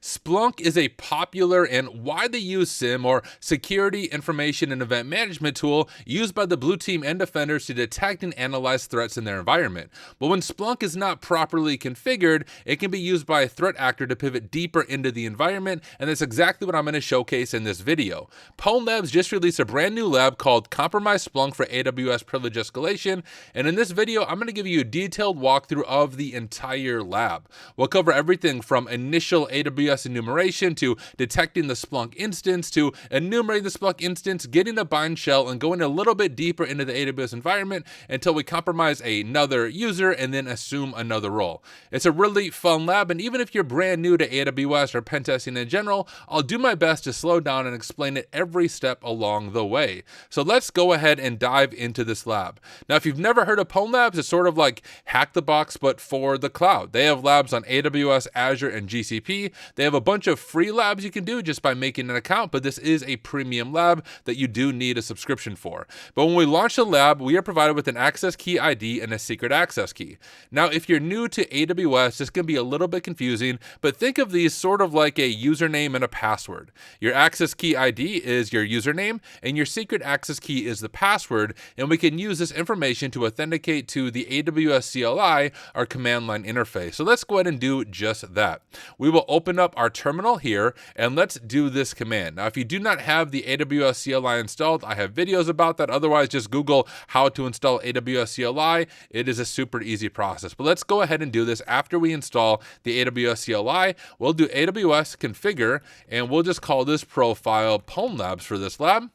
Splunk is a popular and widely used SIEM, or security, information, and event management tool used by the blue team and defenders to detect and analyze threats in their environment. But when Splunk is not properly configured, it can be used by a threat actor to pivot deeper into the environment, and that's exactly what I'm going to showcase in this video. Pwned just released a brand new lab called Compromise Splunk for AWS Privilege Escalation, and in this video, I'm going to give you a detailed walkthrough of the entire lab. We'll cover everything from initial AWS enumeration to detecting the Splunk instance to enumerating the Splunk instance, getting a bind shell, and going a little bit deeper into the AWS environment until we compromise another user and then assume another role. It's a really fun lab, and even if you're brand new to AWS or pen testing in general, I'll do my best to slow down and explain it every step along the way. So let's go ahead and dive into this lab. Now, if you've never heard of Pwned Labs, it's sort of like Hack the Box, but for the cloud. They have labs on AWS, Azure, and GCP. They have a bunch of free labs you can do just by making an account, but this is a premium lab that you do need a subscription for. But when we launch the lab, we are provided with an access key ID and a secret access key. Now, if you're new to AWS, this can be a little bit confusing, but think of these sort of like a username and a password. Your access key ID is your username, and your secret access key is the password, and we can use this information to authenticate to the AWS CLI, our command line interface. So let's go ahead and do just that. We will open up our terminal here, and let's do this command. Now, if you do not have the AWS CLI installed, I have videos about that. Otherwise, just Google how to install AWS CLI. It is a super easy process. But let's go ahead and do this. After we install the AWS CLI, we'll do AWS configure, and we'll just call this profile Pwned Labs for this lab.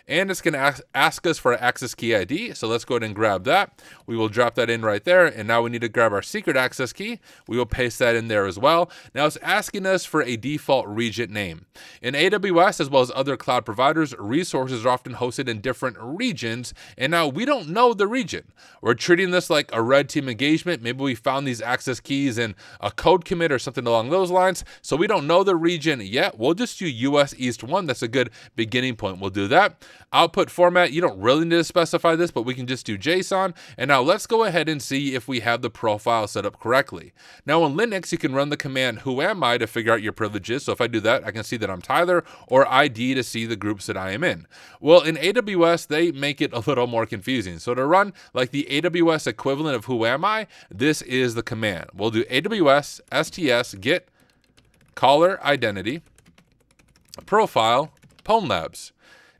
And it's going to ask us for our access key ID. So let's go ahead and grab that. We will drop that in right there. And now we need to grab our secret access key. We will paste that in there as well. Now it's asking us for a default region name. In AWS, as well as other cloud providers, resources are often hosted in different regions. And now we don't know the region. We're treating this like a red team engagement. Maybe we found these access keys in a code commit or something along those lines. So we don't know the region yet. We'll just do US East 1. That's a good beginning point. We'll do that. Output format, you don't really need to specify this, but we can just do JSON. And now let's go ahead and see if we have the profile set up correctly. Now in Linux, you can run the command whoami to figure out your privileges. So if I do that, I can see that I'm Tyler, or ID to see the groups that I am in. Well, in AWS, they make it a little more confusing. So to run like the AWS equivalent of whoami, this is the command. We'll do AWS sts get caller identity profile Pwned Labs.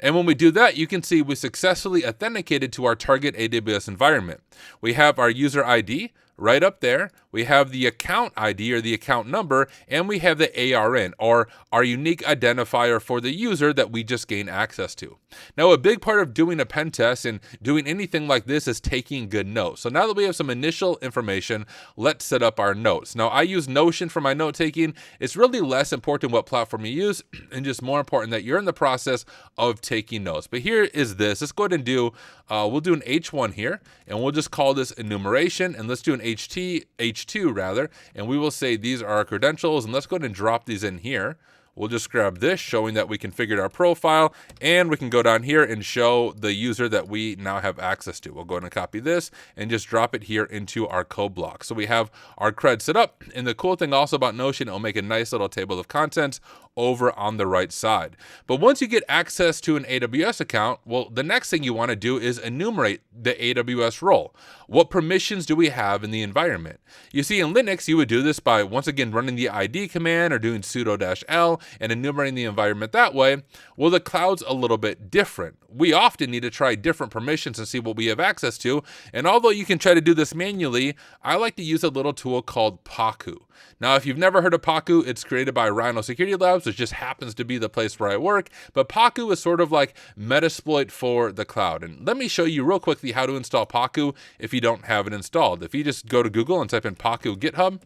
And when we do that, you can see we successfully authenticated to our target AWS environment. We have our user ID right up there. We have the account ID or the account number, and we have the ARN, or our unique identifier for the user that we just gained access to. Now, a big part of doing a pen test and doing anything like this is taking good notes. So now that we have some initial information, let's set up our notes. Now, I use Notion for my note taking. It's really less important what platform you use, and just more important that you're in the process of taking notes. But here is this. Let's go ahead and do, we'll do an H1 here, and we'll just call this enumeration, and let's do an H2 rather, and we will say these are our credentials, and let's go ahead and drop these in here. We'll just grab this, showing that we configured our profile, and we can go down here and show the user that we now have access to. We'll go ahead and copy this and just drop it here into our code block. So we have our cred set up, and the cool thing also about Notion, it'll make a nice little table of contents over on the right side. But once you get access to an AWS account, well, the next thing you want to do is enumerate the AWS role. What permissions do we have in the environment? You see, in Linux, you would do this by, once again, running the ID command or doing sudo-l and enumerating the environment that way. Well, the cloud's a little bit different. We often need to try different permissions and see what we have access to. And although you can try to do this manually, I like to use a little tool called Pacu. Now, if you've never heard of Pacu, it's created by Rhino Security Labs, which just happens to be the place where I work. But Pacu is sort of like Metasploit for the cloud. And let me show you real quickly how to install Pacu if you don't have it installed. If you just go to Google and type in Pacu GitHub,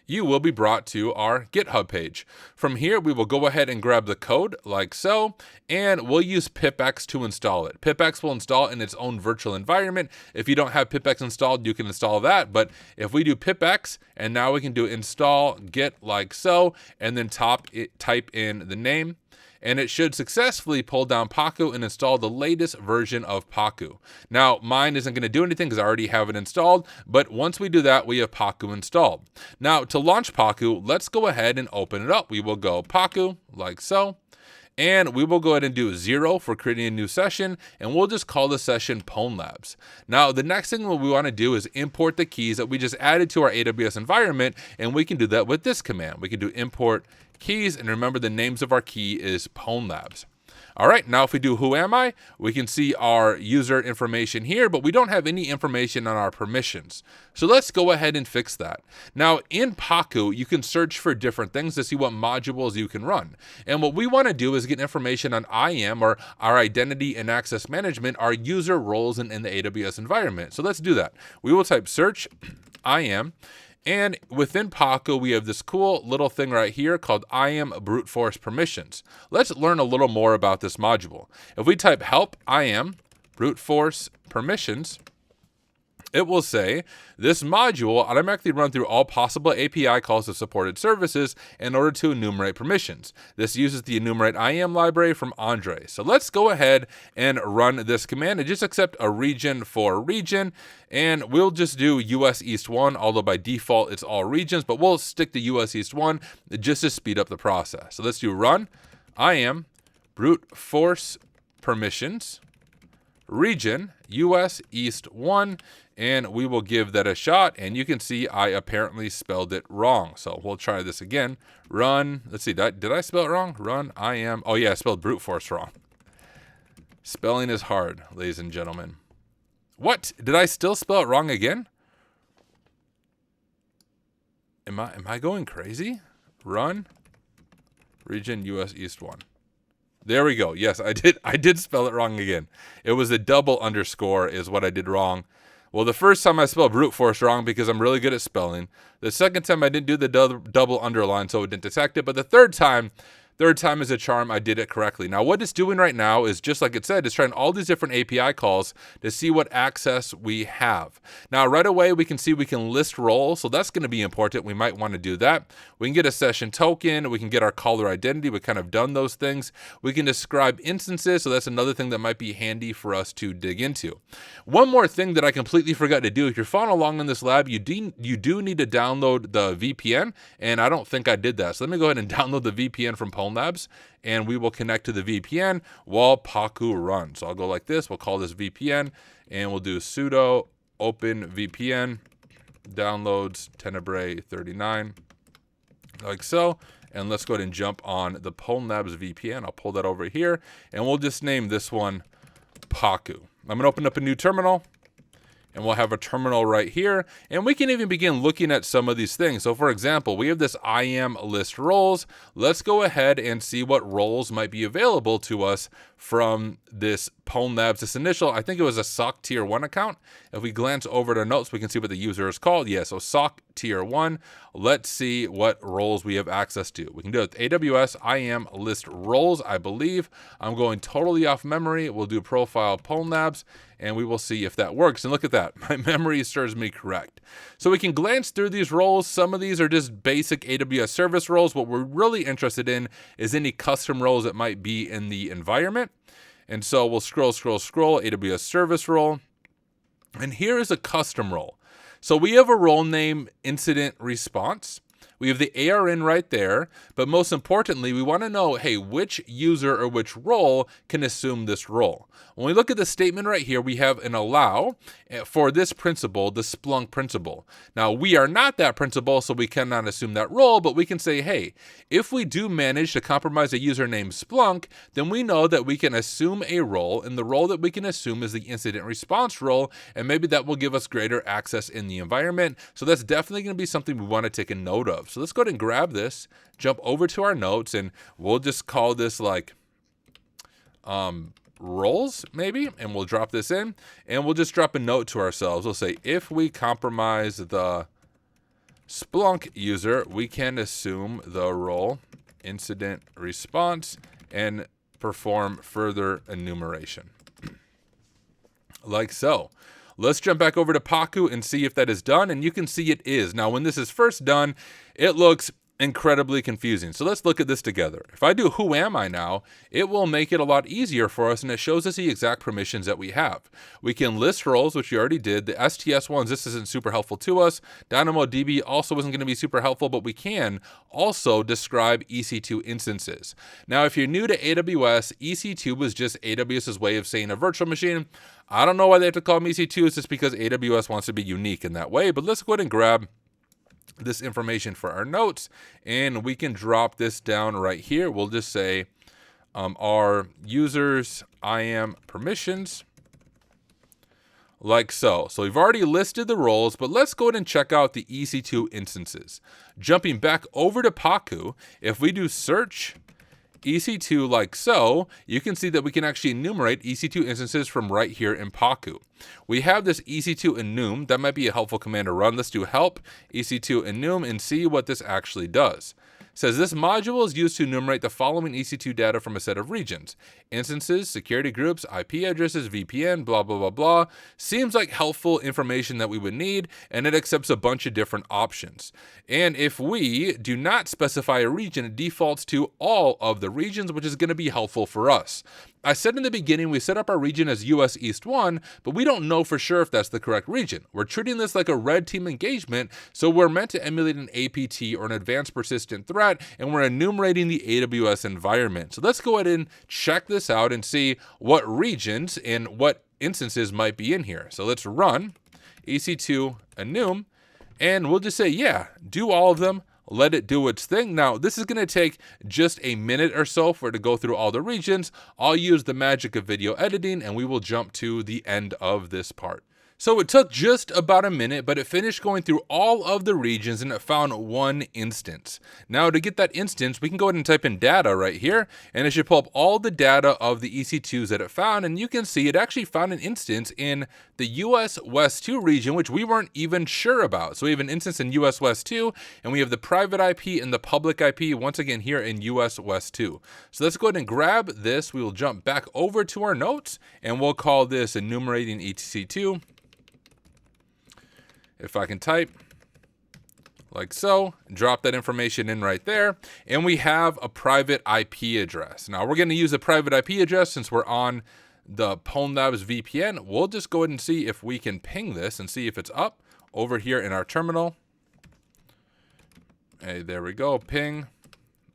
you will be brought to our GitHub page. From here, we will go ahead and grab the code like so, and we'll use pipx to install it. Pipx will install in its own virtual environment. If you don't have pipx installed, you can install that. But if we do pipx, and now we can do install git like so, and then type in the name, and it should successfully pull down Pacu and install the latest version of Pacu. Now, mine isn't going to do anything because I already have it installed, but once we do that, we have Pacu installed. Now, to launch Pacu, let's go ahead and open it up. We will go Pacu, like so. And we will go ahead and do 0 for creating a new session, and we'll just call the session Pwned. Now, the next thing we want to do is import the keys that we just added to our AWS environment, and we can do that with this command. We can do import keys, and remember the names of our key is Pwned. All right, now if we do who am I, we can see our user information here, but we don't have any information on our permissions. So let's go ahead and fix that. Now in Pacu, you can search for different things to see what modules you can run. And what we want to do is get information on IAM, or our identity and access management, our user roles in the AWS environment. So let's do that. We will type search IAM. And within Pacu, we have this cool little thing right here called IAM brute force permissions. Let's learn a little more about this module. If we type help IAM brute force permissions, it will say this module automatically run through all possible API calls of supported services in order to enumerate permissions. This uses the enumerate IAM library from Andre. So let's go ahead and run this command and just accept a region for region. And we'll just do US East 1, although by default it's all regions, but we'll stick to US East 1 just to speed up the process. So let's do run IAM brute force permissions region US East 1, and we will give that a shot. And you can see I apparently spelled it wrong, so we'll try this again. Run, let's see, did I spell it wrong? Run IAM, oh yeah, I spelled brute force wrong. Spelling is hard, ladies and gentlemen. What, did I still spell it wrong again? Am I going crazy? Run region US East 1. There we go. Yes, I did spell it wrong again. It was a double underscore is what I did wrong. Well, the first time I spelled brute force wrong because I'm really good at spelling. The second time I didn't do the double underline, so it didn't detect it. But the third time is a charm. I did it correctly. Now, what it's doing right now is, just like it said, it's trying all these different API calls to see what access we have. Now, right away, we can see we can list roles, so that's going to be important. We might want to do that. We can get a session token. We can get our caller identity. We've kind of done those things. We can describe instances, so that's another thing that might be handy for us to dig into. One more thing that I completely forgot to do, if you're following along in this lab, you do need to download the VPN, and I don't think I did that. So let me go ahead and download the VPN from Pwned, and we will connect to the VPN while Pacu runs. So I'll go like this. We'll call this VPN, and we'll do sudo open VPN downloads Tenebrae 39, like so. And let's go ahead and jump on the Pwned VPN. I'll pull that over here, and we'll just name this one Pacu. I'm going to open up a new terminal, and we'll have a terminal right here, and we can even begin looking at some of these things. So for example, we have this IAM list roles. Let's go ahead and see what roles might be available to us from this Pwned, this initial, I think it was a SOC tier 1 account. If we glance over the notes, we can see what the user is called. Yeah, so SOC tier 1. Let's see what roles we have access to. We can do it with AWS IAM list roles, I believe. I'm going totally off memory. We'll do profile Pwned, and we will see if that works. And look at that, my memory serves me correct. So we can glance through these roles. Some of these are just basic AWS service roles. What we're really interested in is any custom roles that might be in the environment. And so we'll scroll, AWS service role. And here is a custom role. So we have a role name incident response. We have the ARN right there, but most importantly, we want to know, hey, which user or which role can assume this role? When we look at the statement right here, we have an allow for this principal, the Splunk principal. Now, we are not that principal, so we cannot assume that role, but we can say, hey, if we do manage to compromise a user named Splunk, then we know that we can assume a role, and the role that we can assume is the incident response role, and maybe that will give us greater access in the environment. So that's definitely going to be something we want to take a note of. So let's go ahead and grab this, jump over to our notes, and we'll just call this like roles maybe, and we'll drop this in, and we'll just drop a note to ourselves. We'll say, if we compromise the Splunk user, we can assume the role incident response and perform further enumeration. Like so. Let's jump back over to Pacu and see if that is done, and you can see it is. Now, when this is first done, it looks incredibly confusing. So let's look at this together. If I do who am I now, it will make it a lot easier for us, and it shows us the exact permissions that we have. We can list roles, which we already did. The STS ones, this isn't super helpful to us. DynamoDB also isn't going to be super helpful, but we can also describe EC2 instances. Now, if you're new to AWS, EC2 was just AWS's way of saying a virtual machine. I don't know why they have to call them EC2. It's just because AWS wants to be unique in that way, but let's go ahead and grab this information for our notes, and we can drop this down right here. We'll just say our users IAM permissions, like so. So we've already listed the roles, but let's go ahead and check out the EC2 instances. Jumping back over to Pacu, if we do search EC2 like so, you can see that we can actually enumerate EC2 instances from right here in Pacu. We have this EC2 enum. That might be a helpful command to run. Let's do help EC2 enum and see what this actually does. It says this module is used to enumerate the following EC2 data from a set of regions: instances, security groups, IP addresses, VPN, blah, blah, blah, blah. Seems like helpful information that we would need, and it accepts a bunch of different options. And if we do not specify a region, it defaults to all of the regions, which is going to be helpful for us. I said in the beginning, we set up our region as US East 1, but we don't know for sure if that's the correct region. We're treating this like a red team engagement, so we're meant to emulate an APT or an advanced persistent threat, and we're enumerating the AWS environment. So let's go ahead and check this out and see what regions and what instances might be in here. So let's run EC2 enum, and we'll just say, yeah, do all of them. Let it do its thing. Now, this is going to take just a minute or so for it to go through all the regions. I'll use the magic of video editing, and we will jump to the end of this part. So it took just about a minute, but it finished going through all of the regions and it found one instance. Now, to get that instance, we can go ahead and type in data right here, and it should pull up all the data of the EC2s that it found, and you can see it actually found an instance in the US West 2 region, which we weren't even sure about. So we have an instance in US West 2, and we have the private IP and the public IP once again here in US West 2. So let's go ahead and grab this. We will jump back over to our notes, and we'll call this enumerating EC2. If I can type like so, drop that information in right there, and we have a private IP address. Now we're going to use a private IP address since we're on the Pwned VPN. We'll just go ahead and see if we can ping this and see if it's up over here in our terminal. Hey, there we go, ping.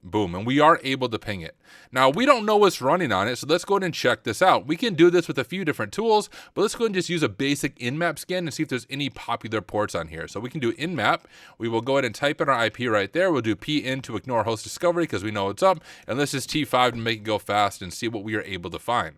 Boom, and we are able to ping it. Now, we don't know what's running on it, so let's go ahead and check this out. We can do this with a few different tools, but let's go ahead and just use a basic nmap scan and see if there's any popular ports on here. So we can do nmap. We will go ahead and type in our IP right there. We'll do pn to ignore host discovery because we know it's up, and this is T5 to make it go fast and see what we are able to find.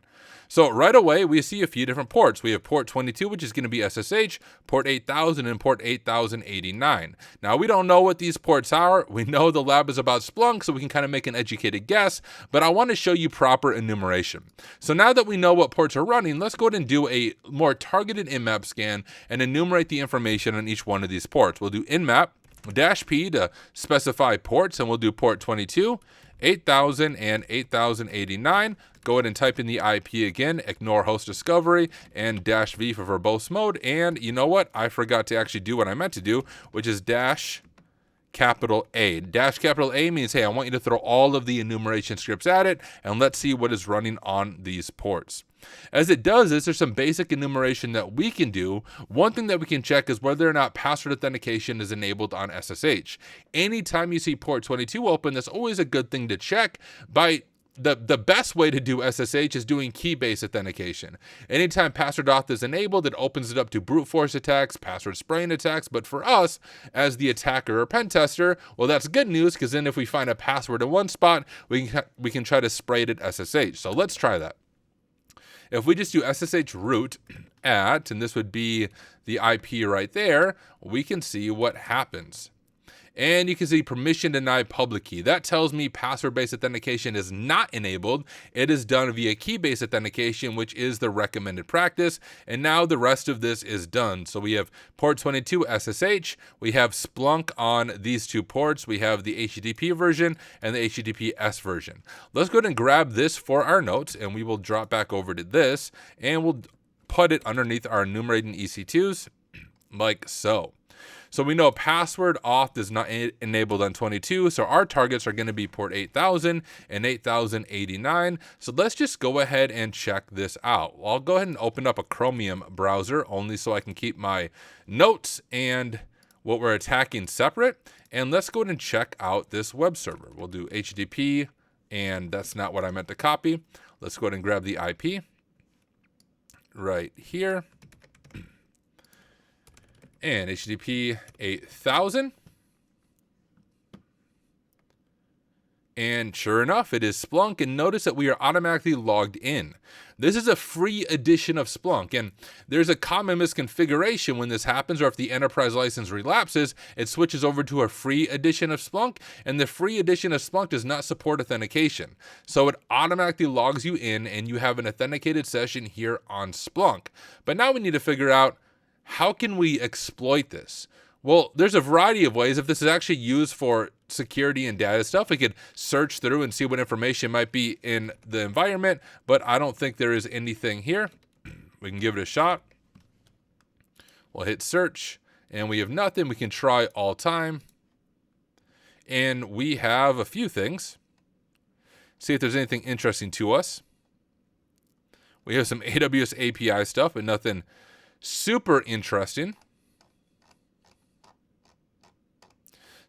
So right away, we see a few different ports. We have port 22, which is going to be SSH, port 8000, and port 8089. Now, we don't know what these ports are. We know the lab is about Splunk, so we can kind of make an educated guess, but I want to show you proper enumeration. So now that we know what ports are running, let's go ahead and do a more targeted nmap scan and enumerate the information on each one of these ports. We'll do nmap -p to specify ports, and we'll do port 22, 8000, and 8089. Go ahead and type in the IP again, ignore host discovery, and -v for verbose mode. And you know what? I forgot to actually do what I meant to do, which is -A. -A means, hey, I want you to throw all of the enumeration scripts at it, and let's see what is running on these ports. As it does this, there's some basic enumeration that we can do. One thing that we can check is whether or not password authentication is enabled on SSH. Anytime you see port 22 open, that's always a good thing to check. The best way to do SSH is doing key-based authentication. Anytime password auth is enabled, it opens it up to brute force attacks, password spraying attacks. But for us, as the attacker or pen tester, well, that's good news, because then if we find a password in one spot, we can try to spray it at SSH. So let's try that. If we just do SSH root at, and this would be the IP right there, we can see what happens. And you can see permission denied public key. That tells me password-based authentication is not enabled. It is done via key-based authentication, which is the recommended practice. And now the rest of this is done. So we have port 22 SSH. We have Splunk on these two ports. We have the HTTP version and the HTTPS version. Let's go ahead and grab this for our notes, and we will drop back over to this, and we'll put it underneath our enumerating EC2s like so. So we know password auth is not enabled on 22, so our targets are going to be port 8000 and 8089. So let's just go ahead and check this out. I'll go ahead and open up a Chromium browser only so I can keep my notes and what we're attacking separate. And let's go ahead and check out this web server. We'll do HTTP, and that's not what I meant to copy. Let's go ahead and grab the IP right here. And HTTP 8000. And sure enough, it is Splunk, and notice that we are automatically logged in. This is a free edition of Splunk, and there's a common misconfiguration when this happens, or if the enterprise license relapses, it switches over to a free edition of Splunk, and the free edition of Splunk does not support authentication. So it automatically logs you in, and you have an authenticated session here on Splunk. But now we need to figure out, how can we exploit this? Well, there's a variety of ways. If this is actually used for security and data stuff, we could search through and see what information might be in the environment, but I don't think there is anything here. We can give it a shot. We'll hit search, and we have nothing. We can try all time, and we have a few things. See if there's anything interesting to us. We have some AWS API stuff, but nothing super interesting.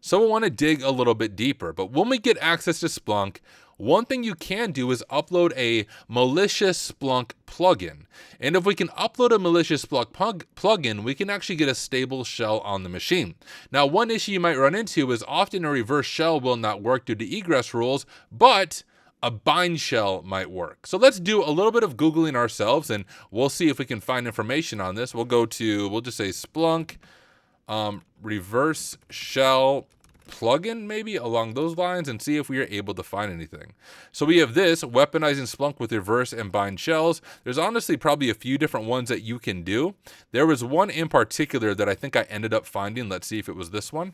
So we'll want to dig a little bit deeper. But when we get access to Splunk, one thing you can do is upload a malicious Splunk plugin. And if we can upload a malicious Splunk plugin, we can actually get a stable shell on the machine. Now, one issue you might run into is often a reverse shell will not work due to egress rules, but a bind shell might work. So let's do a little bit of Googling ourselves, and we'll see if we can find information on this. We'll just say Splunk reverse shell plugin, maybe along those lines, and see if we are able to find anything. So we have this, weaponizing Splunk with reverse and bind shells. There's honestly probably a few different ones that you can do. There was one in particular that I think I ended up finding. Let's see if it was this one.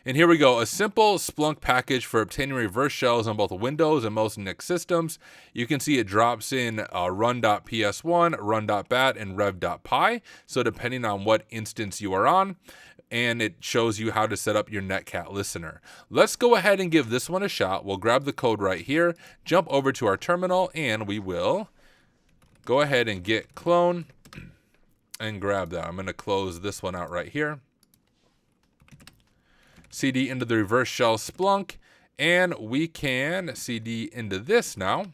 And here we go, a simple Splunk package for obtaining reverse shells on both Windows and most Linux systems. You can see it drops in run.ps1, run.bat, and rev.py. So depending on what instance you are on, and it shows you how to set up your Netcat listener. Let's go ahead and give this one a shot. We'll grab the code right here, jump over to our terminal, and we will go ahead and git clone and grab that. I'm going to close this one out right here. CD into the reverse shell Splunk, and we can CD into this now.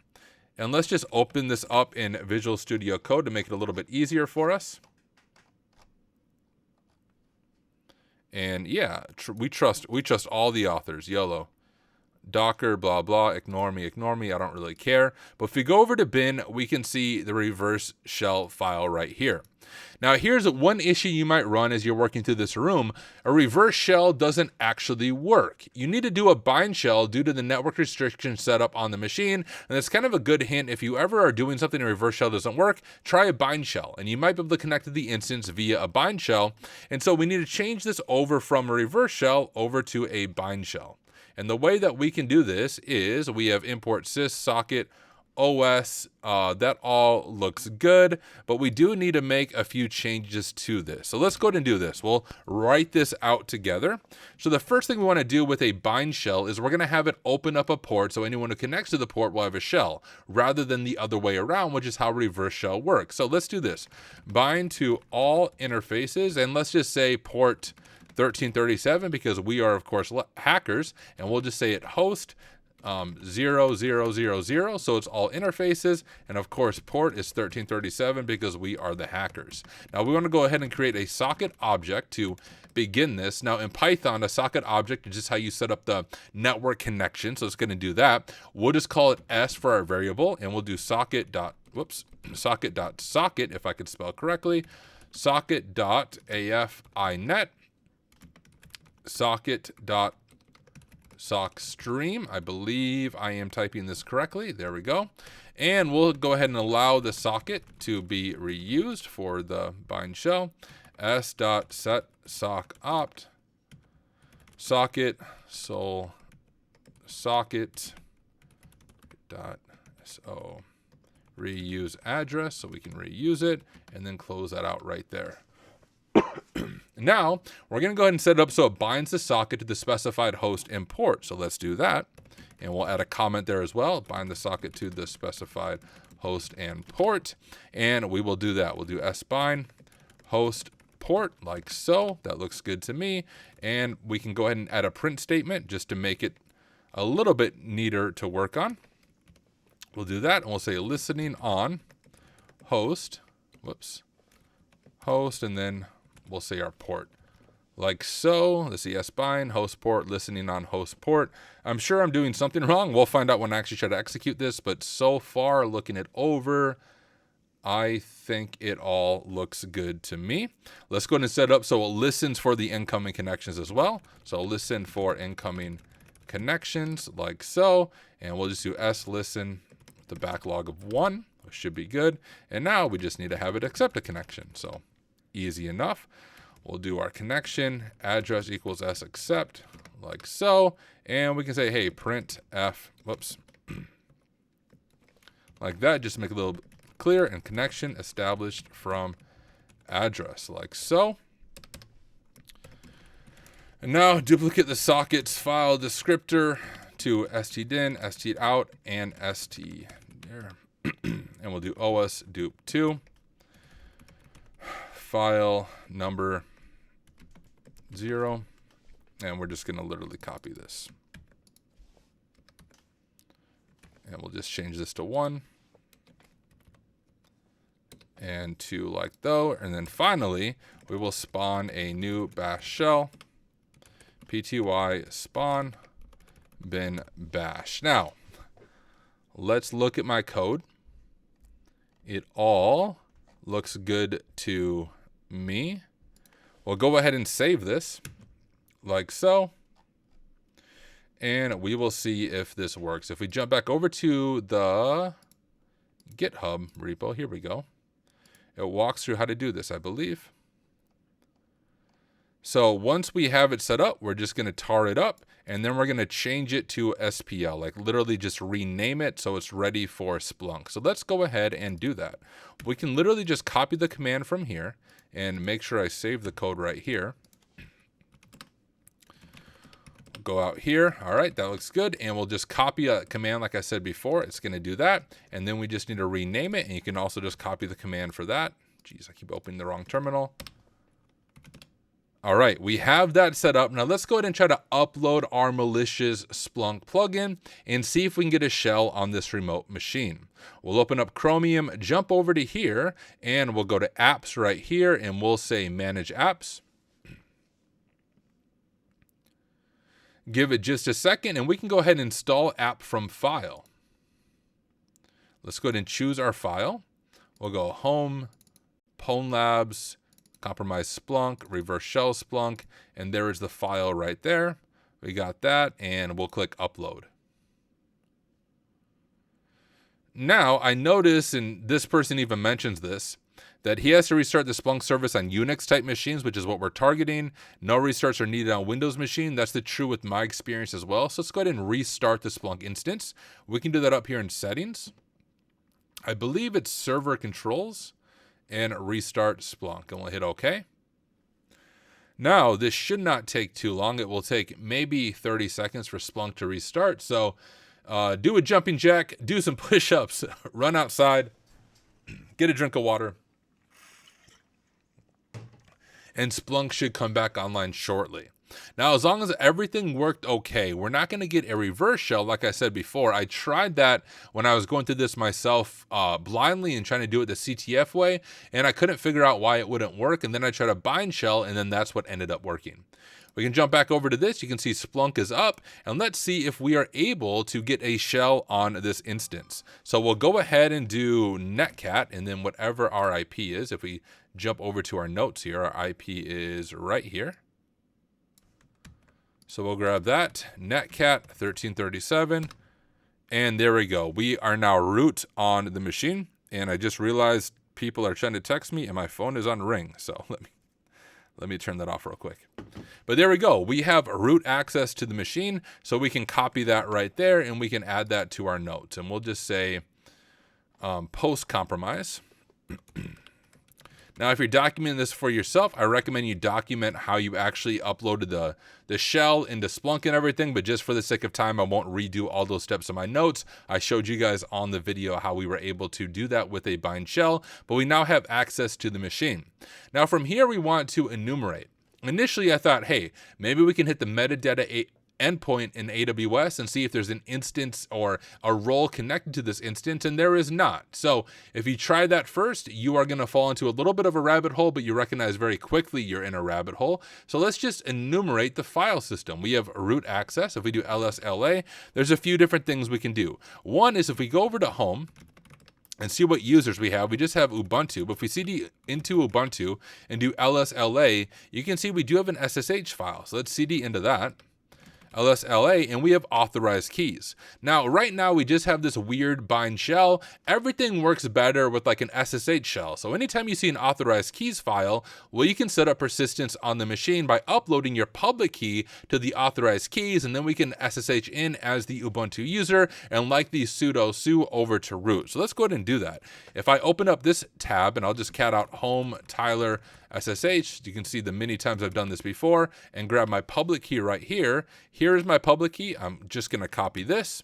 And let's just open this up in Visual Studio Code to make it a little bit easier for us. And yeah, we trust all the authors, YOLO. Docker, blah, blah, ignore me, I don't really care. But if we go over to bin, we can see the reverse shell file right here. Now, here's one issue you might run as you're working through this room. A reverse shell doesn't actually work. You need to do a bind shell due to the network restriction set up on the machine. And that's kind of a good hint. If you ever are doing something and a reverse shell doesn't work, try a bind shell. And you might be able to connect to the instance via a bind shell. And so we need to change this over from a reverse shell over to a bind shell. And the way that we can do this is we have import sys socket OS. That all looks good, but we do need to make a few changes to this. So let's go ahead and do this. We'll write this out together. So the first thing we want to do with a bind shell is we're going to have it open up a port, so anyone who connects to the port will have a shell, rather than the other way around, which is how reverse shell works. So let's do this. Bind to all interfaces, and let's just say port 1337, because we are, of course, hackers, and we'll just say it host 0000, so it's all interfaces, and of course port is 1337 because we are the hackers. Now we want to go ahead and create a socket object to begin this. Now in Python, a socket object is just how you set up the network connection, so it's going to do that. We'll just call it S for our variable, and we'll do socket.socket, if I could spell correctly, socket.afinet, socket.sockstream. I believe I am typing this correctly. There we go. And we'll go ahead and allow the socket to be reused for the bind shell. s.set.sock.opt socket sol socket dot so reuse address, so we can reuse it and then close that out right there. Now, we're going to go ahead and set it up so it binds the socket to the specified host and port. So let's do that. And we'll add a comment there as well. Bind the socket to the specified host and port. And we will do that. We'll do sbind host port like so. That looks good to me. And we can go ahead and add a print statement just to make it a little bit neater to work on. We'll do that. And we'll say listening on host. Whoops. Host, and then we'll say our port like so. Let's see, sbind host port, listening on host port. I'm sure I'm doing something wrong. We'll find out when I actually try to execute this, but so far, looking it over, I think it all looks good to me. Let's go ahead and set it up so it listens for the incoming connections as well. So listen for incoming connections like so, and we'll just do listen, the backlog of 1, which should be good. And now we just need to have it accept a connection. So easy enough. We'll do our connection address equals accept like so, and we can say, hey, print f, whoops, like that, just to make it a little clear, and connection established from address like so. And now duplicate the sockets file descriptor to stdin, stout, and st there. And we'll do os dup 2 file number 0, and we're just going to literally copy this, and we'll just change this to 1 and 2 like though. And then finally we will spawn a new bash shell, pty spawn bin bash. Now let's look at my code. It all looks good to me. We'll go ahead and save this like so, and we will see if this works. If we jump back over to the GitHub repo, here we go. It walks through how to do this, I believe. So once we have it set up, we're just going to tar it up, and then we're going to change it to SPL, like literally just rename it so it's ready for Splunk. So let's go ahead and do that. We can literally just copy the command from here and make sure I save the code right here. Go out here. All right, that looks good. And we'll just copy a command like I said before. It's going to do that. And then we just need to rename it. And you can also just copy the command for that. Geez, I keep opening the wrong terminal. All right, we have that set up. Now let's go ahead and try to upload our malicious Splunk plugin and see if we can get a shell on this remote machine. We'll open up Chromium, jump over to here, and we'll go to apps right here, and we'll say manage apps. Give it just a second, and we can go ahead and install app from file. Let's go ahead and choose our file. We'll go home, Pwned Labs, compromise Splunk, reverse shell Splunk, and there is the file right there. We got that, and we'll click upload. Now I notice, and this person even mentions this, that he has to restart the Splunk service on Unix type machines, which is what we're targeting. No restarts are needed on Windows machine. That's the true with my experience as well. So let's go ahead and restart the Splunk instance. We can do that up here in settings. I believe it's server controls, and restart Splunk, and we'll hit OK. Now this should not take too long. It will take maybe 30 seconds for Splunk to restart. So do a jumping jack, do some push-ups, run outside, get a drink of water, and Splunk should come back online shortly. Now, as long as everything worked okay, we're not going to get a reverse shell like I said before. I tried that when I was going through this myself blindly and trying to do it the CTF way, and I couldn't figure out why it wouldn't work, and then I tried a bind shell, and then that's what ended up working. We can jump back over to this. You can see Splunk is up, and let's see if we are able to get a shell on this instance. So we'll go ahead and do netcat, and then whatever our IP is. If we jump over to our notes here, our IP is right here. So we'll grab that, netcat 1337, and there we go. We are now root on the machine, and I just realized people are trying to text me, and my phone is on ring. So let me turn that off real quick. But there we go. We have root access to the machine, so we can copy that right there, and we can add that to our notes. And we'll just say post compromise. Now, if you're documenting this for yourself, I recommend you document how you actually uploaded the shell into Splunk and everything, but just for the sake of time, I won't redo all those steps in my notes. I showed you guys on the video how we were able to do that with a bind shell, but we now have access to the machine. Now, from here, we want to enumerate. Initially, I thought, hey, maybe we can hit the metadata endpoint in AWS and see if there's an instance or a role connected to this instance, and there is not. So if you try that first, you are going to fall into a little bit of a rabbit hole, but you recognize very quickly you're in a rabbit hole. So let's just enumerate the file system. We have root access. If we do LSLA, there's a few different things we can do. One is if we go over to home and see what users we have, we just have Ubuntu. But if we cd into Ubuntu and do LSLA, you can see we do have an SSH file. So let's cd into that. LSLA, and we have authorized keys. Now, right now, we just have this weird bind shell. Everything works better with like an SSH shell. So anytime you see an authorized keys file, well, you can set up persistence on the machine by uploading your public key to the authorized keys, and then we can SSH in as the Ubuntu user and like the sudo su over to root. So let's go ahead and do that. If I open up this tab, and I'll just cat out home Tyler SSH, you can see the many times I've done this before, and grab my public key right here. Here's my public key. I'm just going to copy this,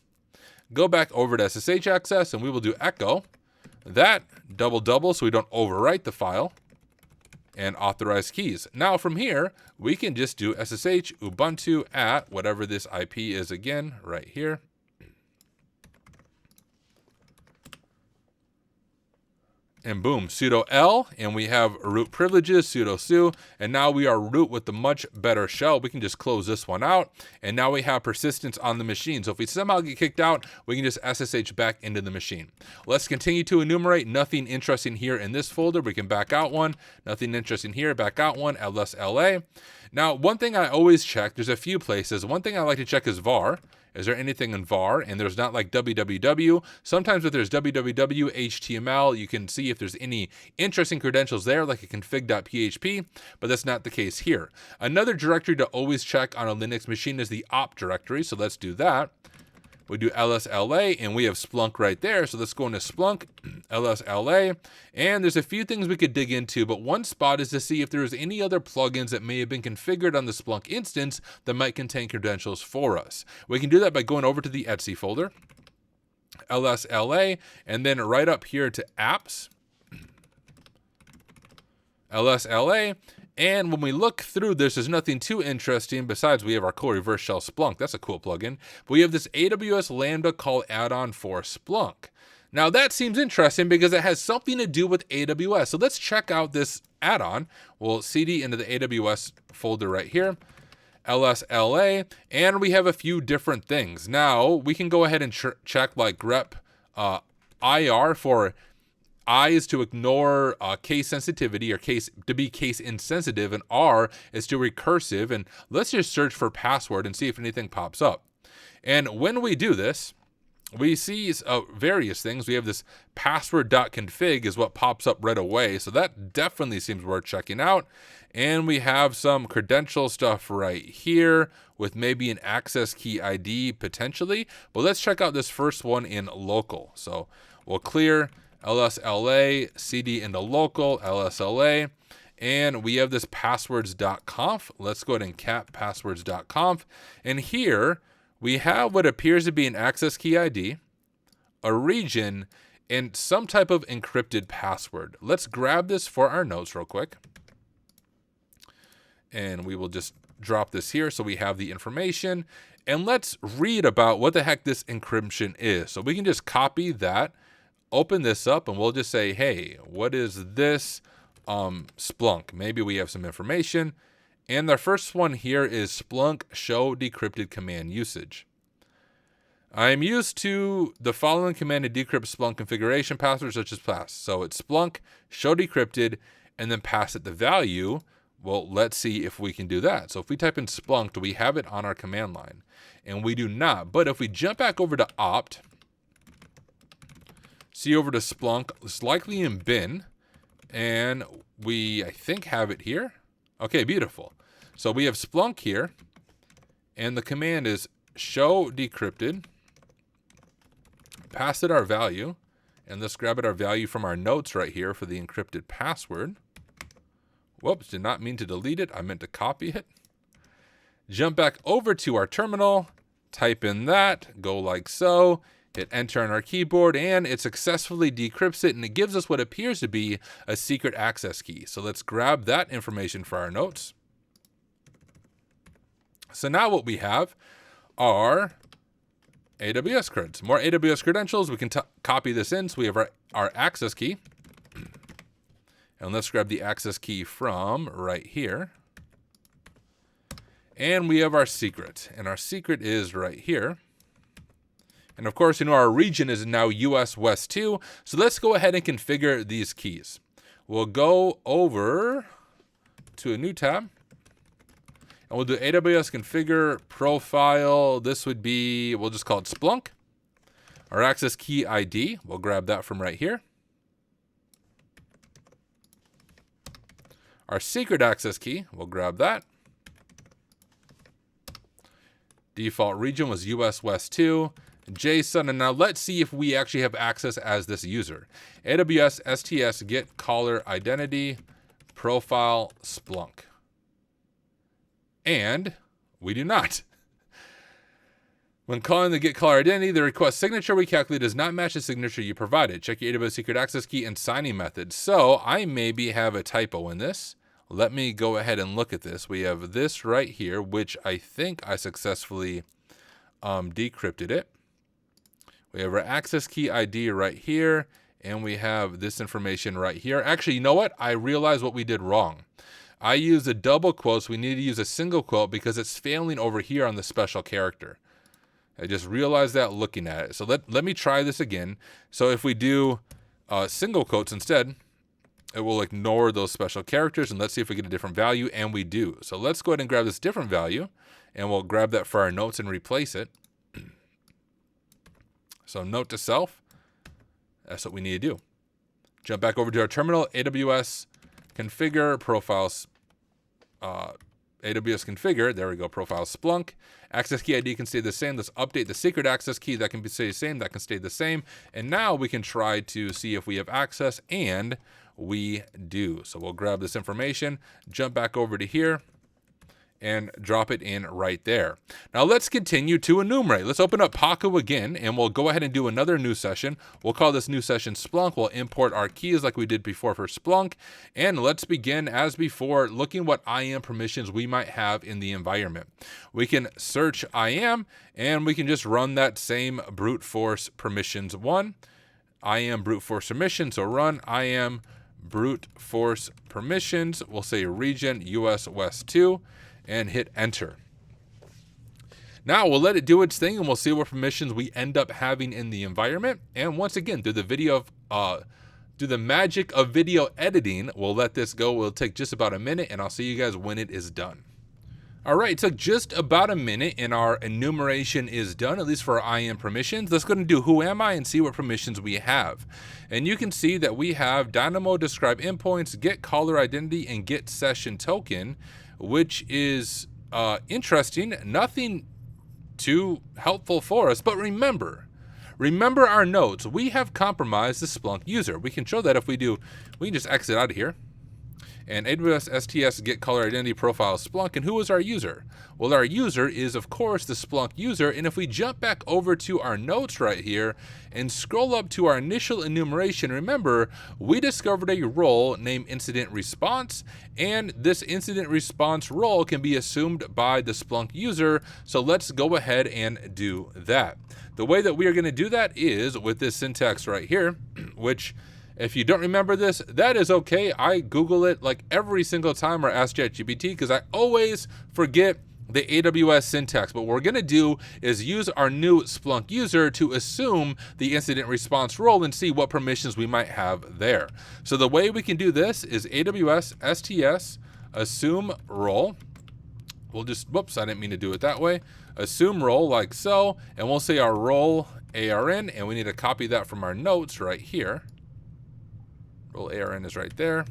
go back over to SSH access, and we will do echo that double so we don't overwrite the file, and authorize keys. Now from here, we can just do SSH Ubuntu at whatever this IP is again, right here. And boom, sudo L, and we have root privileges, sudo su, and now we are root with the much better shell. We can just close this one out, and now we have persistence on the machine. So if we somehow get kicked out, we can just SSH back into the machine. Let's continue to enumerate. Nothing interesting here in this folder. We can back out one. Nothing interesting here. Back out one. LSLA. Now, one thing I always check, there's a few places. One thing I like to check is var. Is there anything in var? And there's not like www. Sometimes if there's www, HTML, you can see if there's any interesting credentials there, like a config.php, but that's not the case here. Another directory to always check on a Linux machine is the opt directory, so let's do that. We do LSLA, and we have Splunk right there. So let's go into Splunk, LSLA, and there's a few things we could dig into, but one spot is to see if there's any other plugins that may have been configured on the Splunk instance that might contain credentials for us. We can do that by going over to the etc folder, LSLA, and then right up here to apps, LSLA. And when we look through this, there's nothing too interesting besides we have our cool reverse shell Splunk. That's a cool plugin. But we have this AWS Lambda call add-on for Splunk. Now that seems interesting because it has something to do with AWS. So let's check out this add-on. We'll cd into the AWS folder right here, LSLA, and we have a few different things. Now we can go ahead and check like grep IR for I is to ignore case sensitivity or to be case insensitive, and R is to recursive. And let's just search for password and see if anything pops up. And when we do this, we see various things. We have this password.config is what pops up right away. So that definitely seems worth checking out. And we have some credential stuff right here with maybe an access key ID potentially. But let's check out this first one in local. So we'll clear LSLA, cd into local, LSLA, and we have this passwords.conf. Let's go ahead and cat passwords.conf. And here we have what appears to be an access key ID, a region, and some type of encrypted password. Let's grab this for our notes real quick. And we will just drop this here so we have the information. And let's read about what the heck this encryption is. So we can just copy that, open this up, and we'll just say, hey, what is this Splunk? Maybe we have some information. And the first one here is Splunk show decrypted command usage. I am used to the following command to decrypt Splunk configuration passwords such as pass. So it's Splunk show decrypted and then pass it the value. Well, let's see if we can do that. So if we type in Splunk, do we have it on our command line? And we do not. But if we jump back over to opt, see over to Splunk, it's likely in bin, and we, I think, have it here. Okay, beautiful. So we have Splunk here, and the command is show decrypted, pass it our value, and let's grab it our value from our notes right here for the encrypted password. Whoops, did not mean to delete it. I meant to copy it. Jump back over to our terminal, type in that, go like so, hit enter on our keyboard, and it successfully decrypts it, and it gives us what appears to be a secret access key. So let's grab that information for our notes. So now what we have are AWS creds. More AWS credentials. We can copy this in. So we have our access key. And let's grab the access key from right here. And we have our secret. And our secret is right here. And of course, our region is now US West 2. So let's go ahead and configure these keys. We'll go over to a new tab. And we'll do AWS configure profile. This would be, we'll just call it Splunk. Our access key ID, we'll grab that from right here. Our secret access key, we'll grab that. Default region was US West 2. JSON, and now let's see if we actually have access as this user. AWS STS get caller identity profile Splunk. And we do not. When calling the get caller identity, the request signature we calculate does not match the signature you provided. Check your AWS secret access key and signing method. So I maybe have a typo in this. Let me go ahead and look at this. We have this right here, which I think I successfully decrypted it. We have our access key ID right here, and we have this information right here. Actually, you know what? I realized what we did wrong. I used a double quote, so we need to use a single quote because it's failing over here on the special character. I just realized that looking at it. So let me try this again. So if we do single quotes instead, it will ignore those special characters, and let's see if we get a different value, and we do. So let's go ahead and grab this different value, and we'll grab that for our notes and replace it. So note to self, that's what we need to do. Jump back over to our terminal, AWS configure profiles, AWS configure, there we go, profile Splunk. Access key ID can stay the same. Let's update the secret access key. That can stay the same. That can stay the same. And now we can try to see if we have access, and we do. So we'll grab this information, jump back over to here, and drop it in right there. Now let's continue to enumerate. Let's open up Pacu again, and we'll go ahead and do another new session. We'll call this new session Splunk. We'll import our keys like we did before for Splunk. And let's begin, as before, looking what IAM permissions we might have in the environment. We can search IAM, and we can just run that same brute force permissions one. IAM brute force permissions, so run IAM brute force permissions. We'll say region US West 2. And hit enter. Now we'll let it do its thing, and we'll see what permissions we end up having in the environment. And once again, through the magic of video editing, we'll let this go. It'll take just about a minute, and I'll see you guys when it is done. All right, it took just about a minute, and our enumeration is done, at least for our IAM permissions. Let's go and do who am I and see what permissions we have. And you can see that we have Dynamo describe endpoints, get caller identity, and get session token, which is interesting. Nothing too helpful for us, but remember our notes. We have compromised the Splunk user. We can show that if we do. We can just exit out of here. And AWS STS get caller identity profile Splunk. And who is our user? Well, our user is, of course, the Splunk user. And if we jump back over to our notes right here and scroll up to our initial enumeration, remember, we discovered a role named incident response. And this incident response role can be assumed by the Splunk user. So let's go ahead and do that. The way that we are going to do that is with this syntax right here, which, if you don't remember this, that is okay. I Google it like every single time or ask ChatGPT because I always forget the AWS syntax. But what we're going to do is use our new Splunk user to assume the incident response role and see what permissions we might have there. So the way we can do this is AWS STS assume role. We'll just, whoops, I didn't mean to do it that way. Assume role like so, and we'll say our role ARN, and we need to copy that from our notes right here. Role ARN is right there.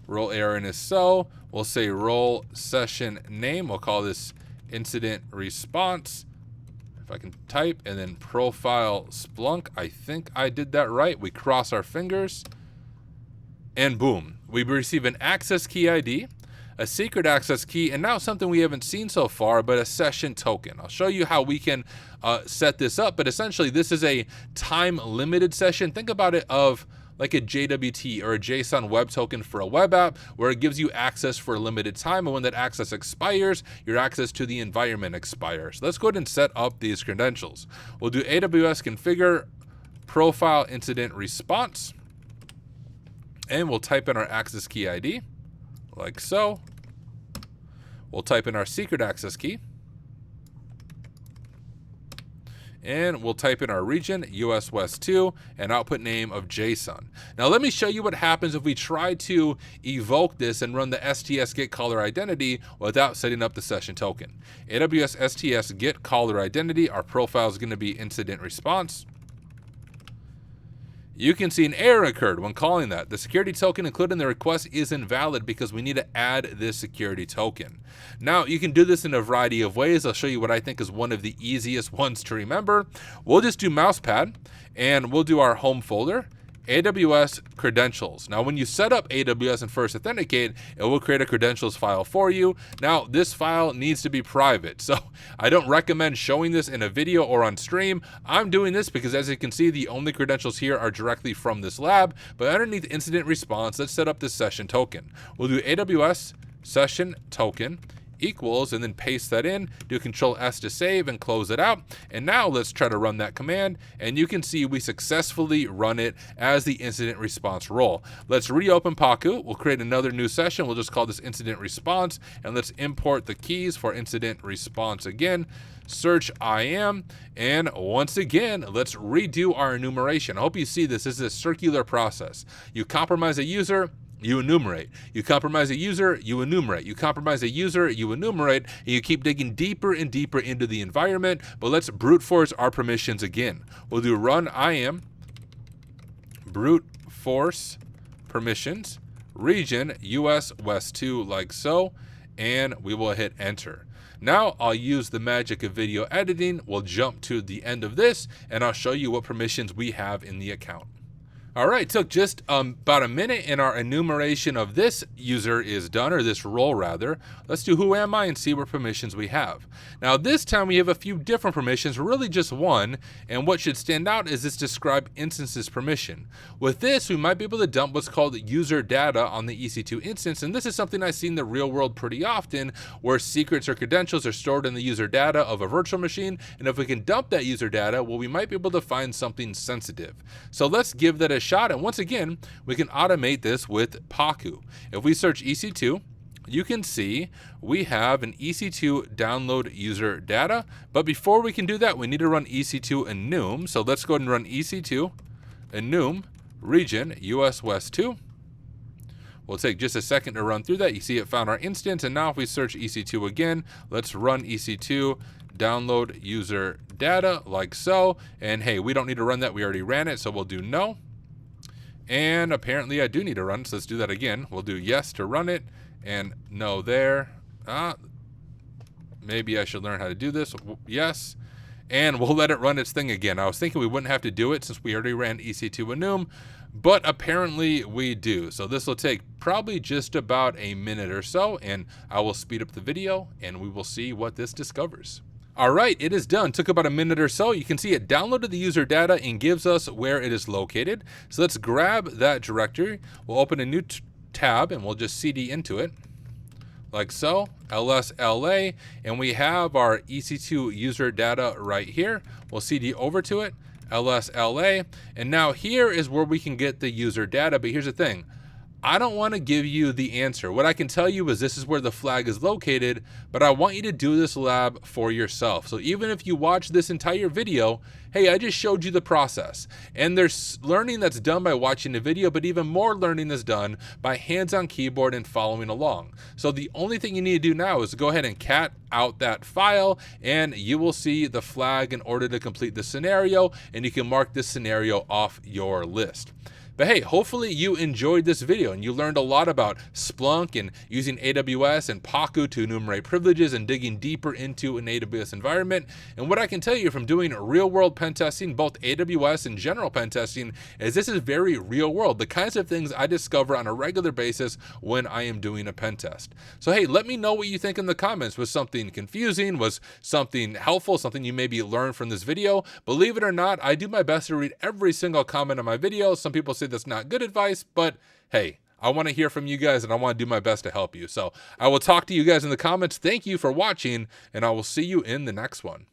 Role ARN is so. We'll say role session name. We'll call this incident response. If I can type, and then profile Splunk. I think I did that right. We cross our fingers. And boom, we receive an access key ID, a secret access key, and now something we haven't seen so far, but a session token. I'll show you how we can set this up, but essentially this is a time-limited session. Think about it of like a JWT or a JSON web token for a web app, where it gives you access for a limited time, and when that access expires, your access to the environment expires. So let's go ahead and set up these credentials. We'll do AWS configure profile incident response, and we'll type in our access key ID, like so. We'll type in our secret access key, and we'll type in our region, US West 2, and output name of JSON. Now let me show you what happens if we try to evoke this and run the STS get caller identity without setting up the session token. AWS STS get caller identity, our profile is going to be incident response. You can see an error occurred when calling that. The security token included in the request is invalid because we need to add this security token. Now, you can do this in a variety of ways. I'll show you what I think is one of the easiest ones to remember. We'll just do mousepad, and we'll do our home folder, AWS credentials. Now, when you set up AWS and first authenticate, it will create a credentials file for you. Now, this file needs to be private, so I don't recommend showing this in a video or on stream. I'm doing this because, as you can see, the only credentials here are directly from this lab, but underneath incident response, let's set up this session token. We'll do AWS session token equals, and then paste that in, do Control S to save and close it out. And now let's try to run that command, and you can see we successfully run it as the incident response role. Let's reopen Pacu. We'll create another new session. We'll just call this incident response, and let's import the keys for incident response again. Search IAM, and once again, let's redo our enumeration. I hope you see this. This is a circular process. You compromise a user, you enumerate. You compromise a user, you enumerate. You compromise a user, you enumerate, and you keep digging deeper and deeper into the environment. But let's brute force our permissions again. We'll do run IAM, brute force permissions, region, US West 2, like so, and we will hit enter. Now I'll use the magic of video editing. We'll jump to the end of this, and I'll show you what permissions we have in the account. All right, took just about a minute, and our enumeration of this user is done, or this role rather. Let's do who am I and see what permissions we have. Now this time we have a few different permissions, really just one, and what should stand out is this describe instances permission. With this, we might be able to dump what's called user data on the EC2 instance, and this is something I see in the real world pretty often, where secrets or credentials are stored in the user data of a virtual machine, and if we can dump that user data, well, we might be able to find something sensitive. So let's give that a shot, and once again, we can automate this with Pacu. If we search EC2, you can see we have an EC2 download user data, but before we can do that, we need to run EC2 enum. So let's go ahead and run EC2 enum region US West 2. We'll take just a second to run through that. You see it found our instance, and now if we search EC2 again, let's run EC2 download user data, like so, and hey, we don't need to run that, we already ran it, so we'll do no. And apparently I do need to run, so let's do that again. We'll do yes to run it, and no there. Maybe I should learn how to do this. Yes, and we'll let it run its thing again. I was thinking we wouldn't have to do it since we already ran EC2 enum, but apparently we do. So this will take probably just about a minute or so, and I will speed up the video, and we will see what this discovers. All right, it is done. Took about a minute or so. You can see it downloaded the user data and gives us where it is located. So let's grab that directory. We'll open a new tab, and we'll just CD into it, like so, LSLA, and we have our EC2 user data right here. We'll CD over to it, LSLA, and now here is where we can get the user data, but here's the thing. I don't want to give you the answer. What I can tell you is this is where the flag is located, but I want you to do this lab for yourself. So even if you watch this entire video, hey, I just showed you the process. And there's learning that's done by watching the video, but even more learning is done by hands on keyboard and following along. So the only thing you need to do now is go ahead and cat out that file, and you will see the flag in order to complete the scenario, and you can mark this scenario off your list. But hey, hopefully you enjoyed this video and you learned a lot about Splunk and using AWS and Pacu to enumerate privileges and digging deeper into an AWS environment. And what I can tell you from doing real world pen testing, both AWS and general pen testing, is this is very real world, the kinds of things I discover on a regular basis when I am doing a pen test. So hey, let me know what you think in the comments. Was something confusing? Was something helpful? Something you maybe learned from this video? Believe it or not, I do my best to read every single comment on my videos. Some people say that's not good advice, but hey, I want to hear from you guys and I want to do my best to help you. So I will talk to you guys in the comments. Thank you for watching, and I will see you in the next one.